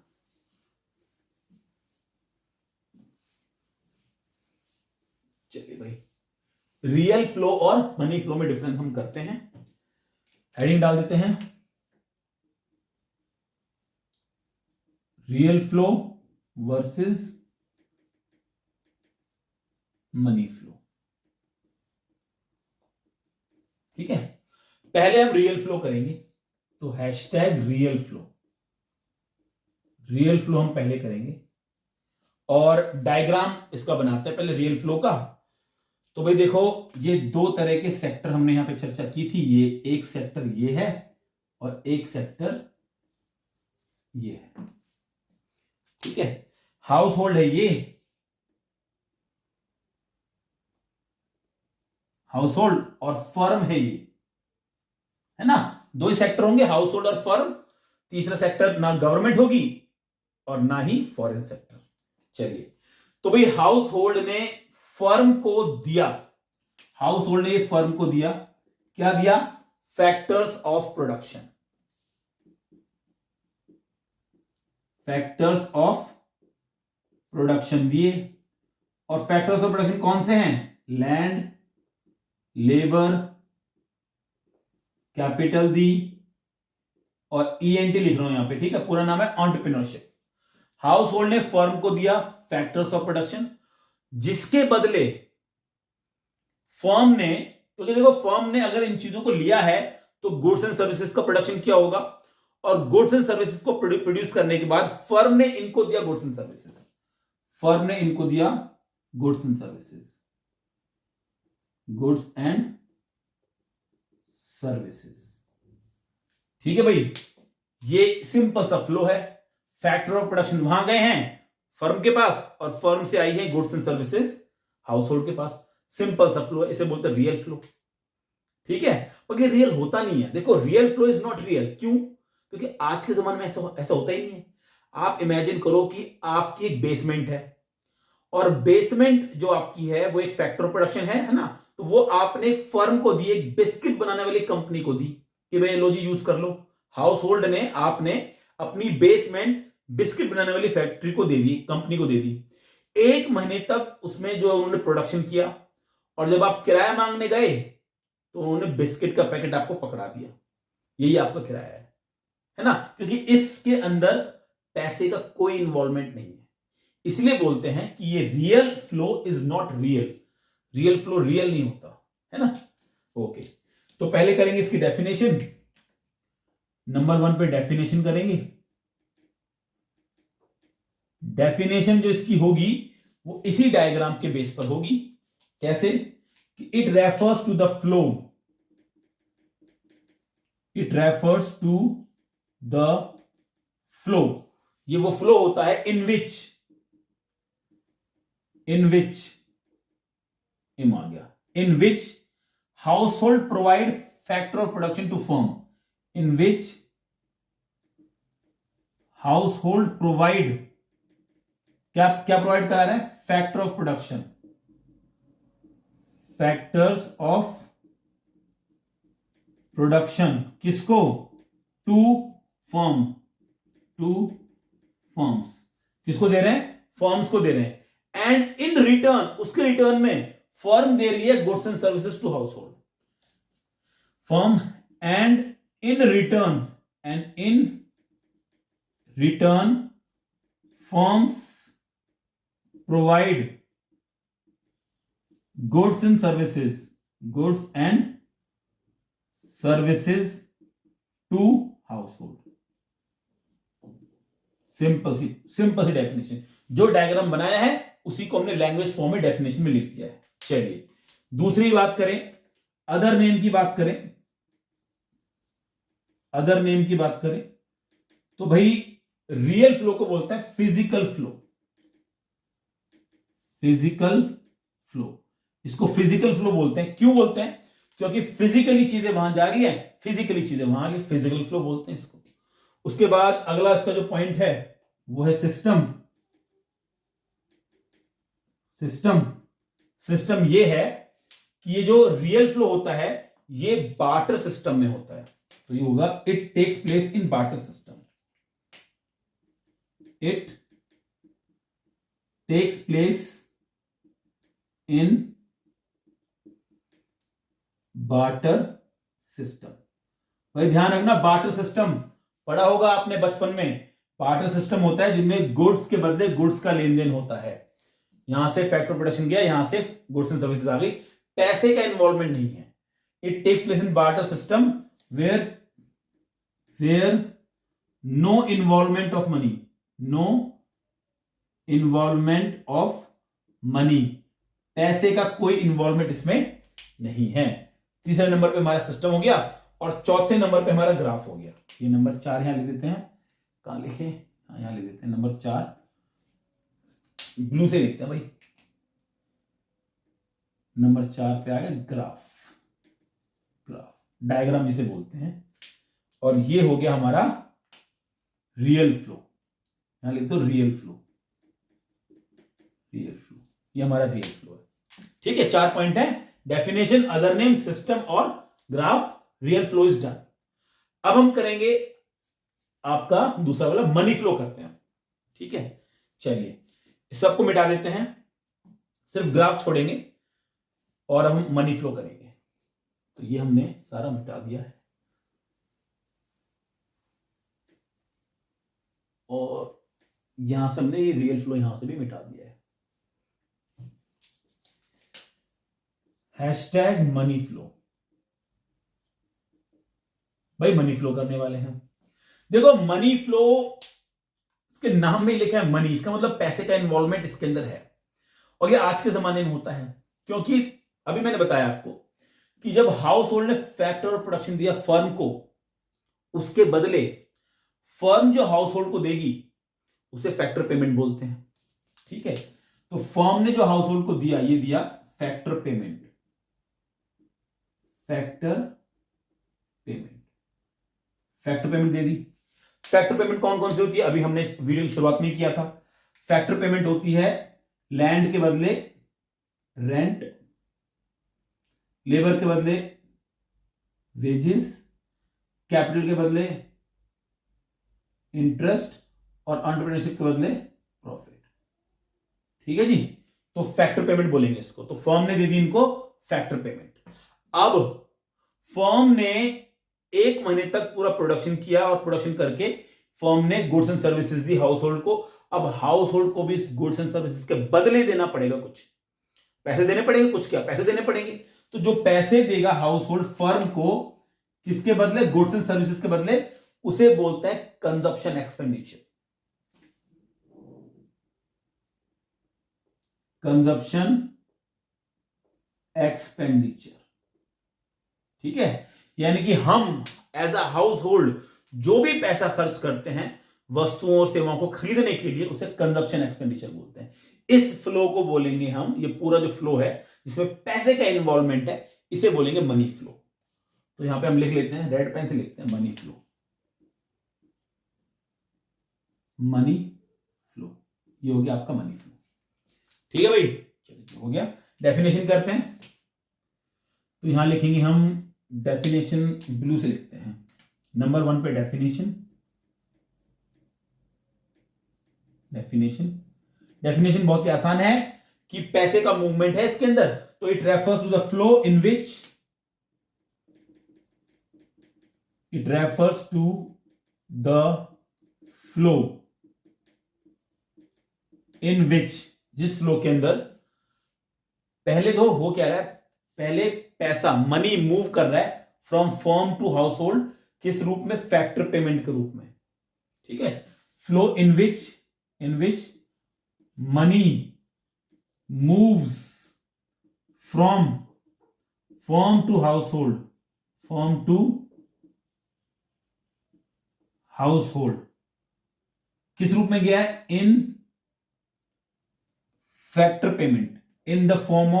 चलिए भाई, रियल फ्लो और मनी फ्लो में डिफरेंस हम करते हैं। हेडिंग डाल देते हैं, real flow versus money flow. ठीक है, पहले हम रियल फ्लो करेंगे, तो hashtag real flow, real flow हम पहले करेंगे और डायग्राम इसका बनाते हैं पहले रियल फ्लो का। तो भाई देखो, ये 2 तरह के सेक्टर हमने यहां पे चर्चा की थी। ये एक सेक्टर ये है और एक सेक्टर ये है, ठीक है। हाउस होल्ड है ये, हाउस होल्ड, और फर्म है ये, है ना। 2 ही सेक्टर होंगे, हाउस होल्ड और फर्म। तीसरा सेक्टर ना गवर्नमेंट होगी और ना ही फॉरेन सेक्टर। चलिए, तो भाई हाउस होल्ड ने फर्म को दिया, हाउस होल्ड ने फर्म को दिया, क्या दिया? Factors of production, factors of production दिए। और फैक्टर्स ऑफ प्रोडक्शन कौन से हैं? लैंड, लेबर, कैपिटल दी और ईएनटी लिख रहा हूं यहां पे, ठीक है, पूरा नाम है एंटरप्रेन्योरशिप। हाउस होल्ड ने फर्म को दिया फैक्टर्स ऑफ प्रोडक्शन, जिसके बदले फर्म ने, क्योंकि देखो फर्म ने अगर इन चीजों को लिया है तो गुड्स एंड सर्विसेज का प्रोडक्शन क्या होगा, और गुड्स एंड सर्विसेज को प्रोड्यूस करने के बाद फर्म ने इनको दिया गुड्स एंड सर्विसेज, फर्म ने इनको दिया goods and services, goods and services. ठीक है भाई, ये सिंपल सा फ्लो है। फैक्टर ऑफ प्रोडक्शन वहां गए हैं फर्म के पास और फर्म से आई है goods and services house hold के पास। सिंपल सा फ्लो है, इसे बोलते हैं रियल फ्लो। ठीक है, पर ये रियल होता नहीं है। देखो, real flow is not real. क्यों? क्योंकि आज के जमाने में ऐसा होता ही नहीं है। आप इमेजिन करो कि आपकी एक बेसमेंट है और बेसमेंट जो आपकी है वो एक फैक्टर ऑफ प्रोडक्शन है ना। तो वो आपने एक फर्म को दी, एक बिस्किट बनाने वाली कंपनी को दी कि भाई लो जी यूज कर लो। हाउस होल्ड ने, आपने अपनी बेसमेंट बिस्किट बनाने वाली फैक्ट्री को दे दी, कंपनी को दे दी। 1 महीने तक उसमें जो उन्होंने प्रोडक्शन किया, और जब आप किराया मांगने गए तो उन्होंने बिस्किट का पैकेट आपको पकड़ा दिया। यही आपका किराया है ना, क्योंकि इसके अंदर पैसे का कोई इन्वॉल्वमेंट नहीं है। इसलिए बोलते हैं कि ये real flow is not real. Real flow real नहीं होता है ना। ओके, तो पहले करेंगे इसकी डेफिनेशन। नंबर 1 पे डेफिनेशन करेंगे। डेफिनेशन जो इसकी होगी वो इसी डायग्राम के बेस पर होगी। कैसे? It refers to the flow, it refers to the flow, ये वो फ्लो होता है इन विच आ गया, in which household provide factor of production to firm, in which household provide, क्या क्या प्रोवाइड करा रहे हैं? Factor of production, factors of production, किसको? टू फर्म, टू फर्म्स, किसको दे रहे हैं? फर्म्स को दे रहे हैं। एंड इन रिटर्न, उसके रिटर्न में फर्म दे रही है goods and services to household. Firm and in return firms provide goods and services to household. Simple सी डेफिनेशन। जो डायग्राम बनाया है उसी को हमने लैंग्वेज फॉर्म में डेफिनेशन में लिख दिया है। चलिए दूसरी बात करें, अदर नेम की बात करें। अदर नेम की बात करें तो भाई रियल फ्लो को बोलते हैं फिजिकल फ्लो। फिजिकल फ्लो, इसको फिजिकल फ्लो बोलते हैं। क्यों बोलते हैं? क्योंकि फिजिकली चीजें वहां जा रही है, फिजिकली चीजें वहां आ रही, फिजिकल फ्लो बोलते हैं इसको। उसके बाद अगला इसका जो पॉइंट है वो है सिस्टम। सिस्टम ये है कि ये जो रियल फ्लो होता है ये बार्टर सिस्टम में होता है। तो ये होगा it takes place in barter system, it takes place in barter system. भाई ध्यान रखना, बार्टर सिस्टम पढ़ा होगा आपने बचपन में। बार्टर सिस्टम होता है जिसमें गुड्स के बदले गुड्स का लेन देन होता है। यहां से फैक्टर प्रोडक्शन गया, यहां से गुड्स एंड सर्विसेज आ गई, पैसे का इन्वॉल्वमेंट नहीं है। It takes place in barter system where no involvement of money, no involvement of money, पैसे का कोई इन्वॉल्वमेंट इसमें नहीं है। तीसरे नंबर पे हमारा सिस्टम हो गया और चौथे नंबर पे हमारा ग्राफ हो गया। ये नंबर 4 यहां लिख देते हैं। कहां लिखे? हाँ यहां लिख देते हैं नंबर 4, ब्लू से लिखते हैं भाई। नंबर 4 पे आ गया ग्राफ, डायग्राम जिसे बोलते हैं। और ये हो गया हमारा रियल फ्लो। यहां लिख दो रियल फ्लो, ये हमारा रियल फ्लो है। ठीक है, 4 पॉइंट है, डेफिनेशन, अदर नेम, सिस्टम और graph. Real flow is done. अब हम करेंगे आपका दूसरा वाला मनी फ्लो करते हैं। ठीक है, चलिए सबको मिटा देते हैं, सिर्फ ग्राफ छोड़ेंगे और हम मनी फ्लो करेंगे। तो ये हमने सारा मिटा दिया है और यहां से हमने ये रियल फ्लो यहां से भी मिटा दिया है। Hashtag money flow. भाई मनी फ्लो करने वाले हैं। देखो मनी फ्लो, इसके नाम में लिखा है मनी, इसका मतलब पैसे का इन्वॉल्वमेंट इसके अंदर है। और ये आज के जमाने में होता है क्योंकि अभी मैंने बताया आपको कि जब हाउस होल्ड ने फैक्टर ऑफ प्रोडक्शन दिया फर्म को, उसके बदले फर्म जो हाउस होल्ड को देगी उसे फैक्टर पेमेंट बोलते हैं। ठीक है, तो फर्म ने जो हाउस होल्ड को दिया, ये दिया फैक्टर पेमेंट, फैक्टर पेमेंट दे दी। फैक्टर पेमेंट कौन कौन सी होती है? अभी हमने वीडियो की शुरुआत में किया था। फैक्टर पेमेंट होती है लैंड के बदले रेंट, लेबर के बदले वेजेस, कैपिटल के बदले इंटरेस्ट और एंटरप्रेन्योरशिप के बदले प्रॉफिट। ठीक है जी, तो फैक्टर पेमेंट बोलेंगे इसको। तो फर्म ने दे दी इनको फैक्टर पेमेंट। अब फर्म ने 1 महीने तक पूरा प्रोडक्शन किया और प्रोडक्शन करके फर्म ने goods and services the house hold को। अब हाउस होल्ड को भी गुड्स एंड सर्विसेज के बदले देना पड़ेगा, कुछ पैसे देने पड़ेंगे, कुछ क्या पैसे देने पड़ेंगे। तो जो पैसे देगा हाउस होल्ड फर्म को किसके बदले, गुड्स एंड सर्विसेज के बदले, उसे बोलते हैं कंजप्शन एक्सपेंडिचर। कंजप्शन एक्सपेंडिचर, ठीक है। यानी कि हम एज अ हाउस होल्ड जो भी पैसा खर्च करते हैं वस्तुओं और सेवाओं को खरीदने के लिए, उसे कंजप्शन एक्सपेंडिचर बोलते हैं। इस फ्लो को बोलेंगे हम, ये पूरा जो फ्लो है जिसमें पैसे का इन्वॉल्वमेंट है, इसे बोलेंगे मनी फ्लो। तो यहां पे हम लिख लेते हैं, रेड पेन से लिखते हैं मनी फ्लो। मनी फ्लो, ये हो गया आपका मनी फ्लो। ठीक है भाई, चलिए हो गया। डेफिनेशन करते हैं, तो यहां लिखेंगे हम डेफिनेशन, ब्लू से लिखते हैं। नंबर 1 पे डेफिनेशन। डेफिनेशन बहुत ही आसान है कि पैसे का मूवमेंट है इसके अंदर, तो it refers to the flow in which, it refers to the flow in which, जिस फ्लो के अंदर पहले तो हो क्या रहा है, पहले पैसा मनी मूव कर रहा है from firm to household, किस रूप में, फैक्टर पेमेंट के रूप में। ठीक है, flow in which money moves from firm to household, firm to household, किस रूप में गया है, in factor payment, in the form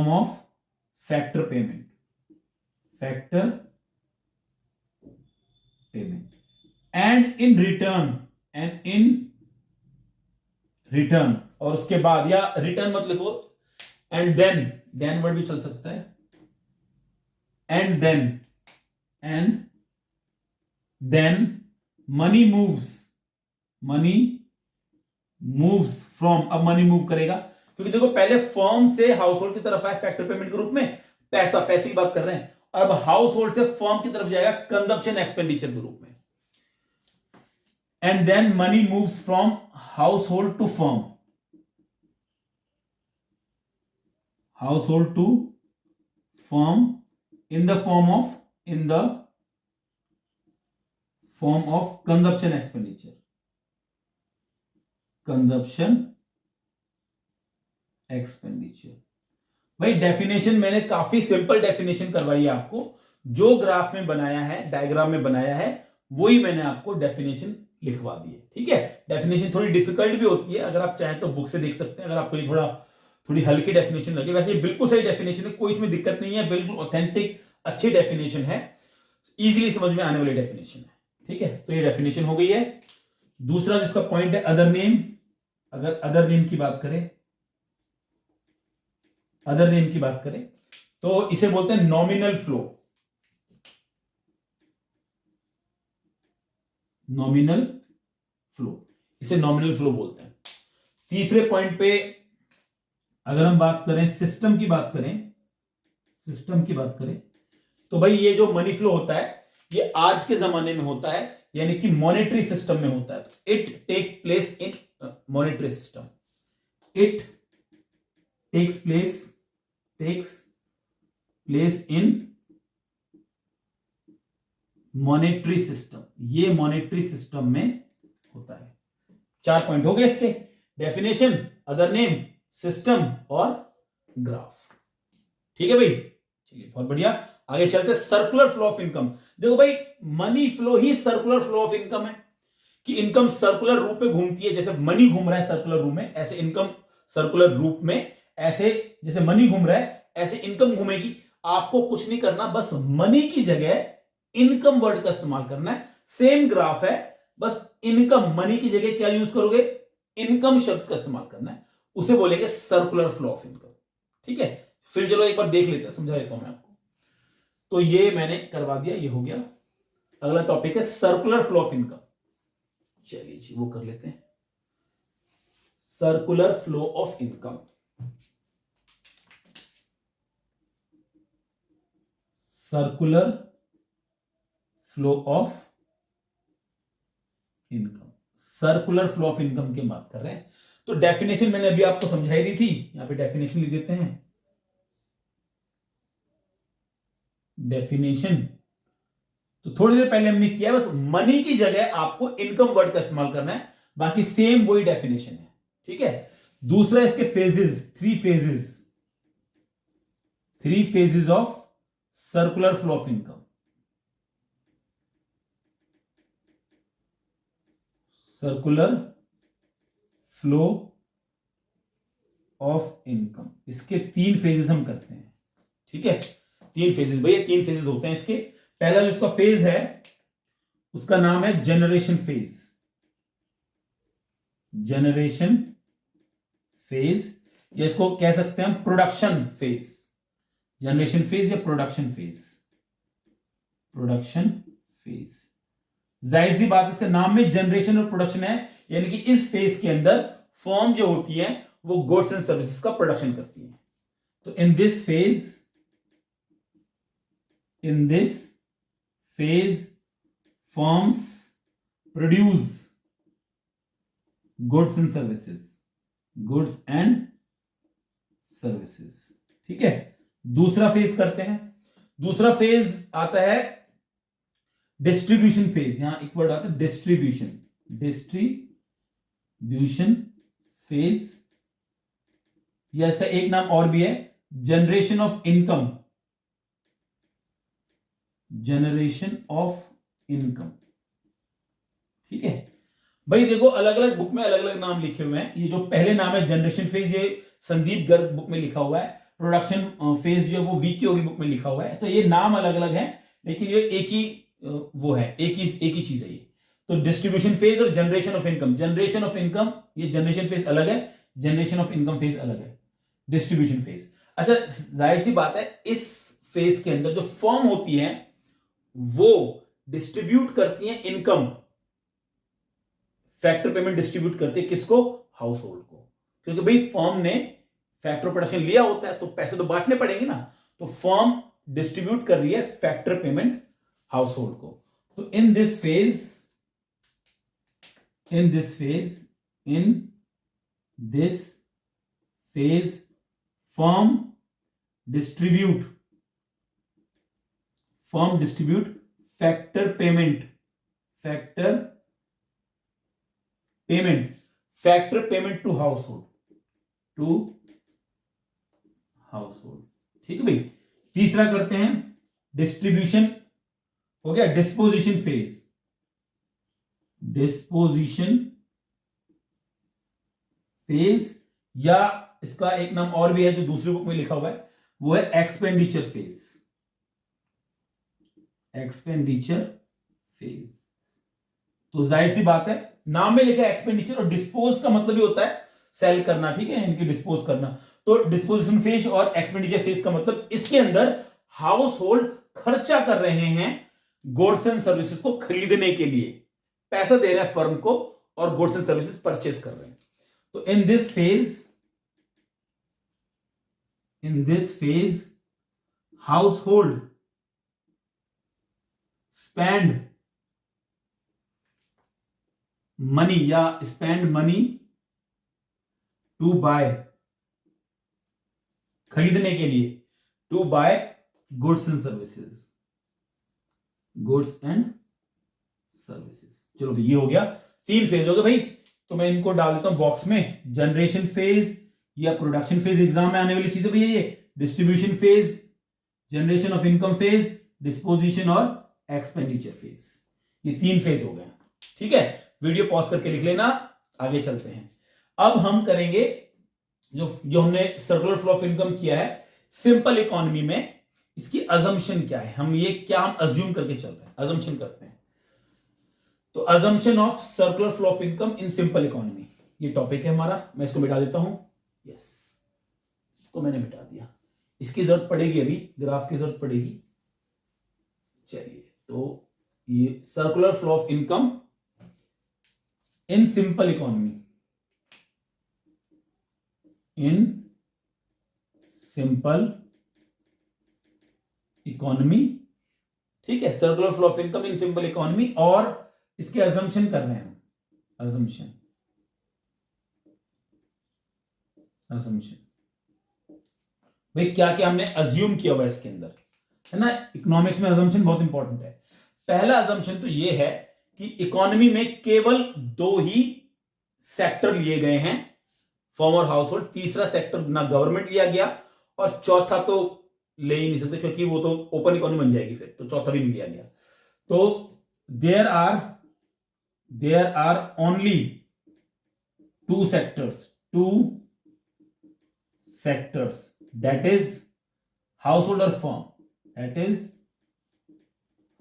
of factor payment, and in return, और उसके बाद, या रिटर्न मत लिखो, एंड देन वर्ड भी चल सकता है, and then money moves from, अब मनी मूव करेगा क्योंकि देखो पहले फर्म से हाउस होल्ड की तरफ आया फैक्टर पेमेंट के रूप में, पैसे की बात कर रहे हैं, और अब हाउस होल्ड से फर्म की तरफ जाएगा कंजप्शन एक्सपेंडिचर के रूप में। And then money moves from household to firm, in the form of consumption expenditure, भाई डेफिनेशन मैंने काफी सिंपल डेफिनेशन करवाई है आपको, जो ग्राफ में बनाया है, डायग्राम में बनाया है, वही मैंने आपको डेफिनेशन लिखवा दी है। ठीक है, डेफिनेशन थोड़ी डिफिकल्ट भी होती है, अगर आप चाहें तो बुक से देख सकते हैं, अगर आपको ये थोड़ी हल्की डेफिनेशन लगे। वैसे ये बिल्कुल सही डेफिनेशन है, कोई इसमें दिक्कत नहीं है, बिल्कुल ऑथेंटिक अच्छी डेफिनेशन है, इजीली समझ में आने वाली डेफिनेशन है। ठीक है, तो ये डेफिनेशन हो गई है। दूसरा जिसका पॉइंट है अदर नेम, अगर अदर नेम की बात करें तो इसे बोलते हैं नॉमिनल फ्लो, इसे नॉमिनल फ्लो बोलते हैं। तीसरे पॉइंट पे अगर हम बात करें, सिस्टम की बात करें तो भाई ये जो मनी फ्लो होता है ये आज के जमाने में होता है, यानी कि मॉनेटरी सिस्टम में होता है। तो it take place in monetary system, it takes place in monetary system, ये मॉनेटरी सिस्टम में होता है। 4 पॉइंट हो गए इसके, डेफिनेशन, अदर नेम, सिस्टम और ग्राफ। ठीक है भाई, चलिए बहुत बढ़िया, आगे चलते हैं। Circular flow of income. देखो भाई, मनी फ्लो ही सर्कुलर फ्लो ऑफ इनकम है, कि इनकम सर्कुलर रूप में घूमती है, जैसे मनी घूम रहा है सर्कुलर रूप में, ऐसे इनकम सर्कुलर रूप में, ऐसे जैसे मनी घूम रहा है ऐसे इनकम घूमेगी। आपको कुछ नहीं करना, बस मनी की जगह इनकम वर्ड का इस्तेमाल करना है। सेम ग्राफ है, बस इनकम, मनी की जगह क्या यूज करोगे, इनकम शब्द का इस्तेमाल करना है, उसे बोलेंगे सर्कुलर फ्लो ऑफ इनकम। ठीक है, फिर चलो एक बार देख लेते हैं, समझा देता हूं मैं आपको। तो ये मैंने करवा दिया, ये हो गया। अगला टॉपिक है सर्कुलर फ्लो ऑफ इनकम। चलिए जी वो कर लेते हैं, circular flow of income. Circular flow of income, circular flow of income की बात कर रहे हैं। तो डेफिनेशन मैंने अभी आपको समझाई दी थी, यहां पे डेफिनेशन लिख देते हैं। डेफिनेशन तो थोड़ी देर पहले हमने किया, बस मनी की जगह आपको इनकम वर्ड का इस्तेमाल करना है, बाकी सेम वही डेफिनेशन है, ठीक है। दूसरा इसके phases, three phases of circular flow of income. Circular flow of income, इसके 3 फेजेस हम करते हैं, ठीक है। 3 फेजेस भैया, 3 फेजेस होते हैं इसके। पहला जो इसका फेज है उसका नाम है जनरेशन फेज। जनरेशन फेज, या इसको कह सकते हैं हम प्रोडक्शन फेज। जनरेशन फेज या प्रोडक्शन फेज, प्रोडक्शन फेज। जाहिर सी बात है इसके नाम में जनरेशन और प्रोडक्शन है, यानी कि इस फेज के अंदर फर्म जो होती है वो गुड्स एंड सर्विसेज का प्रोडक्शन करती है। तो in this phase firms produce goods and services, ठीक है। दूसरा फेज करते हैं, दूसरा फेज आता है डिस्ट्रीब्यूशन फेज। यहां एक वर्ड आता है डिस्ट्रीब्यूशन फेज, या इसका एक नाम और भी है जनरेशन ऑफ इनकम। ठीक है भाई, देखो अलग अलग बुक में अलग अलग नाम लिखे हुए हैं। ये जो पहले नाम है जनरेशन फेज, ये संदीप गर्ग बुक में लिखा हुआ है। प्रोडक्शन फेज जो है वो वीके होगी बुक में लिखा हुआ है। तो ये नाम अलग अलग है, लेकिन ये एक ही वो है, एक ही चीज है ये। तो डिस्ट्रीब्यूशन फेज और जनरेशन ऑफ इनकम, ये जनरेशन फेज अलग है, जनरेशन ऑफ इनकम फेज अलग है, डिस्ट्रीब्यूशन फेज। अच्छा, जाहिर सी बात है इस फेज के अंदर जो फर्म होती है वो डिस्ट्रीब्यूट करती है इनकम, फैक्टर पेमेंट डिस्ट्रीब्यूट करती है किसको? हाउस होल्ड को। क्योंकि भाई फर्म ने फैक्टर प्रोडक्शन लिया होता है तो पैसे तो बांटने पड़ेंगे ना, तो फर्म डिस्ट्रीब्यूट कर रही है फैक्टर पेमेंट हाउस होल्ड को। तो in this phase firm distribute factor payment to household, ठीक है भाई। तीसरा करते हैं डिस्ट्रीब्यूशन, हो गया डिस्पोजिशन फेज, या इसका एक नाम और भी है जो दूसरी बुक में लिखा हुआ है, वो है एक्सपेंडिचर फेज। तो जाहिर सी बात है नाम में लिखा है एक्सपेंडिचर, और डिस्पोज का मतलब ही होता है सेल करना, ठीक है, इनकी डिस्पोज करना। तो डिस्पोजिशन फेज और एक्सपेंडिचर फेज का मतलब इसके अंदर हाउस होल्ड खर्चा कर रहे हैं गुड्स एंड सर्विसेज को खरीदने के लिए, पैसा दे रहे हैं फर्म को और गुड्स एंड सर्विसेज परचेज कर रहे हैं। तो in this phase household spend money to buy, खरीदने के लिए, to buy goods and services. चलो भाई, ये हो गया, 3 फेज हो गए भाई। तो मैं इनको डाल देता हूं बॉक्स में, जनरेशन फेज या प्रोडक्शन फेज एग्जाम में आने वाली चीजें भैया, ये distribution phase, generation of income phase, disposition और एक्सपेंडिचर फेज, ये 3 फेज हो गए, ठीक है। वीडियो पॉज करके लिख लेना, आगे चलते हैं। अब हम करेंगे जो हमने सर्कुलर फ्लो ऑफ इनकम किया है सिंपल इकोनॉमी में, इसकी अजम्पशन क्या है, हम अज्यूम करके चल रहे हैं, अजम्पशन करते हैं। तो assumption of circular flow of income in simple economy, ये टॉपिक है हमारा। मैं इसको मिटा देता हूं, यस, इसको मैंने मिटा दिया, इसकी जरूरत पड़ेगी, अभी ग्राफ की जरूरत पड़ेगी। चलिए, तो ये circular flow of income in simple economy, in simple economy, ठीक है, circular flow of income in simple economy. और इसके अजम्पशन कर रहे हैं हम, अजम्पशन भाई क्या क्या हमने अज्यूम किया हुआ इसके अंदर, है ना। इकोनॉमिक्स में अजम्पशन बहुत इंपॉर्टेंट है। पहला अजम्पशन तो ये है कि इकोनॉमी में केवल दो ही सेक्टर लिए गए हैं, फॉर्म और हाउस होल्ड। तीसरा सेक्टर ना गवर्नमेंट लिया गया, और चौथा तो ले ही नहीं सकते क्योंकि वो तो ओपन इकोनॉमी बन जाएगी, फिर तो चौथा भी नहीं लिया गया। तो there are only two sectors, that is household or firm, that is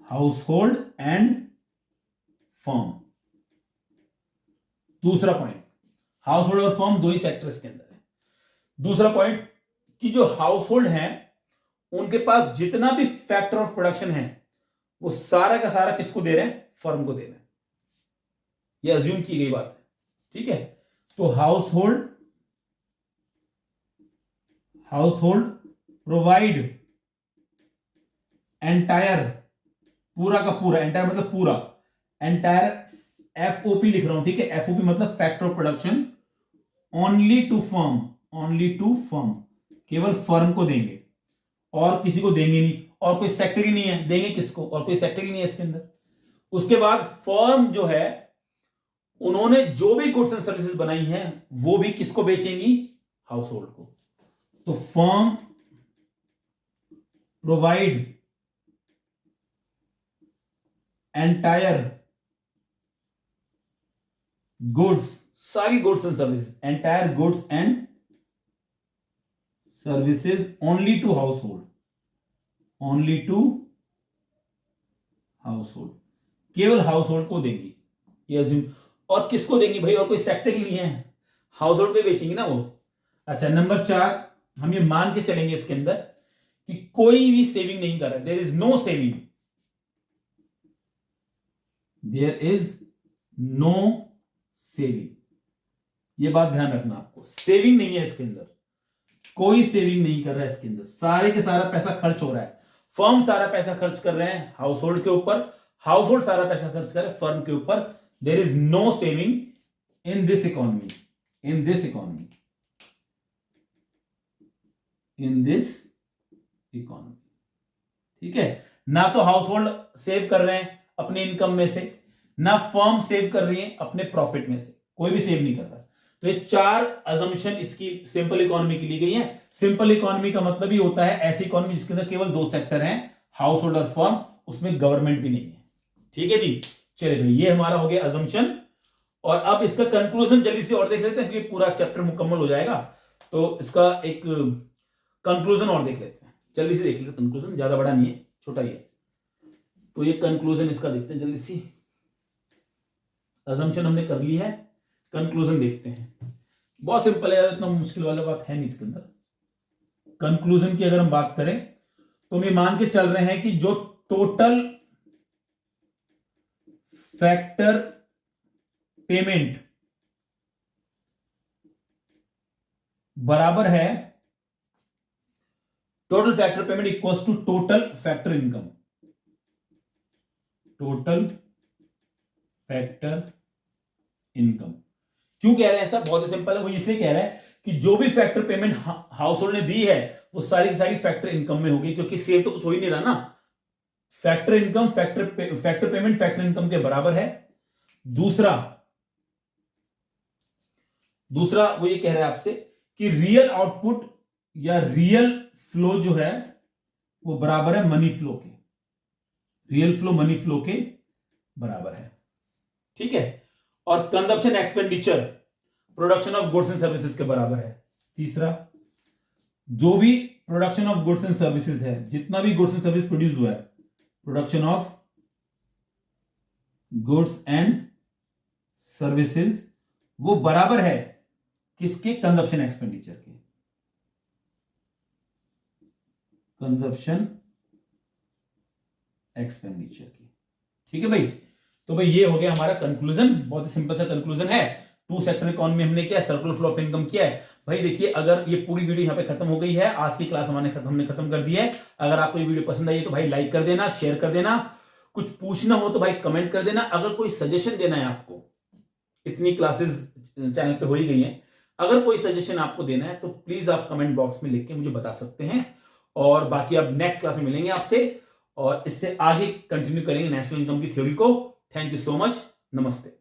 household and firm। दूसरा पॉइंट, हाउसहोल्ड और फर्म दो ही सेक्टर्स के अंदर है। दूसरा पॉइंट कि जो हाउसहोल्ड हैं उनके पास जितना भी फैक्टर ऑफ प्रोडक्शन है वो सारा का सारा किसको दे रहे हैं, फर्म को दे रहे हैं। ये अज्यूम की गई बात है, ठीक है। तो हाउसहोल्ड प्रोवाइड एंटायर, पूरा का पूरा, एंटायर मतलब पूरा, एंटायर एफओपी लिख रहा हूं, ठीक है। एफओपी मतलब factor of production only to firm, केवल फर्म को देंगे और किसी को देंगे नहीं, और कोई सेक्टर ही नहीं है, देंगे किसको, और कोई सेक्टर ही नहीं है इसके अंदर। उसके बाद फर्म जो है उन्होंने जो भी गुड्स एंड सर्विसेज बनाई हैं वो भी किसको बेचेंगी, हाउस होल्ड को। तो फर्म प्रोवाइड एंटायर गुड्स, सारी goods and services, entire goods and services only to household, केवल हाउस होल्ड को देंगी, ये अज्यूम। और किसको देंगी भाई, और कोई सेक्टर ही नहीं है, हाउस होल्ड को बेचेंगी ना वो। अच्छा, नंबर 4, हम ये मान के चलेंगे इसके अंदर कि कोई भी सेविंग नहीं कर रहा है, देयर इज नो सेविंग, ये बात ध्यान रखना आपको, सेविंग नहीं है इसके अंदर, कोई सेविंग नहीं कर रहा है इसके अंदर, सारे के सारा पैसा खर्च हो रहा है। फर्म सारा पैसा खर्च कर रहे हैं हाउस होल्ड के ऊपर, हाउस होल्ड सारा पैसा खर्च कर रहे हैं फर्म के ऊपर। There is no saving in this economy, ठीक है। ना तो हाउस होल्ड सेव कर रहे हैं अपनी इनकम में से, ना फर्म सेव कर रही है अपने प्रॉफिट में से, कोई भी सेव नहीं कर रहा। तो ये 4 अजम्पशन इसकी सिंपल इकोनॉमी की ली गई है। सिंपल इकोनॉमी का मतलब ही होता है ऐसी इकोनॉमी जिसके अंदर केवल 2 सेक्टर हैं, हाउस होल्ड और फर्म, उसमें गवर्नमेंट भी नहीं है, ठीक है जी। चलिए भाई, ये हमारा हो गया अजम्पशन। और अब इसका कंक्लूजन जल्दी से और देख लेते हैं, फिर पूरा चैप्टर मुकम्मल हो जाएगा। तो इसका एक कंक्लूजन और देख लेते हैं, जल्दी से देख लेते हैं। कंक्लूजन ज्यादा बड़ा नहीं है, छोटा ही है। तो ये कंक्लूजन इसका देखते हैं जल्दी से। अजम्पशन हमने कर ली है, कंक्लूजन देखते हैं। बहुत सिंपल है, इतना मुश्किल वाला बात है नहीं इसके अंदर। कंक्लूजन की अगर हम बात करें तो हम ये मान के चल रहे हैं कि जो टोटल फैक्टर पेमेंट बराबर है, total factor payment equals to total factor income, क्यों कह रहे हैं ऐसा, बहुत ही सिंपल है। वो इसलिए कह रहा है कि जो भी फैक्टर पेमेंट हाउस होल्ड ने दी है वो सारी की सारी फैक्टर इनकम में होगी, क्योंकि सेव तो कुछ हो ही नहीं रहा ना। Factor income factor payment factor income के बराबर है। दूसरा वो ये कह रहा है आपसे कि रियल आउटपुट या रियल फ्लो जो है वो बराबर है मनी फ्लो के, रियल फ्लो मनी फ्लो के बराबर है, ठीक है। और consumption expenditure production of goods and services के बराबर है। तीसरा, जो भी production of goods and services है, जितना भी गुड्स एंड सर्विस प्रोड्यूस हुआ है, production of goods and services वो बराबर है किसके, कंजप्शन एक्सपेंडिचर के, कंजप्शन एक्सपेंडिचर की, ठीक है भाई। तो भाई ये हो गया हमारा कंक्लूजन, बहुत ही सिंपल सा कंक्लूजन है। टू सेक्टर इकोनॉमी हमने किया, सर्कुलर फ्लो ऑफ इनकम किया है। भाई देखिए, अगर ये पूरी वीडियो यहाँ पे खत्म हो गई है, आज की क्लास हमने खत्म कर दी है। अगर आपको ये वीडियो पसंद आई है तो भाई लाइक कर देना, शेयर कर देना। कुछ पूछना हो तो भाई कमेंट कर देना। अगर कोई सजेशन देना है आपको, इतनी क्लासेस चैनल पे हो ही गई हैं, अगर कोई सजेशन आपको देना है तो प्लीज आप कमेंट बॉक्स में लिख के मुझे बता सकते हैं। और बाकी अब नेक्स्ट क्लास में मिलेंगे आपसे और इससे आगे कंटिन्यू करेंगे नेशनल इनकम की थ्योरी को। थैंक यू सो मच, नमस्ते।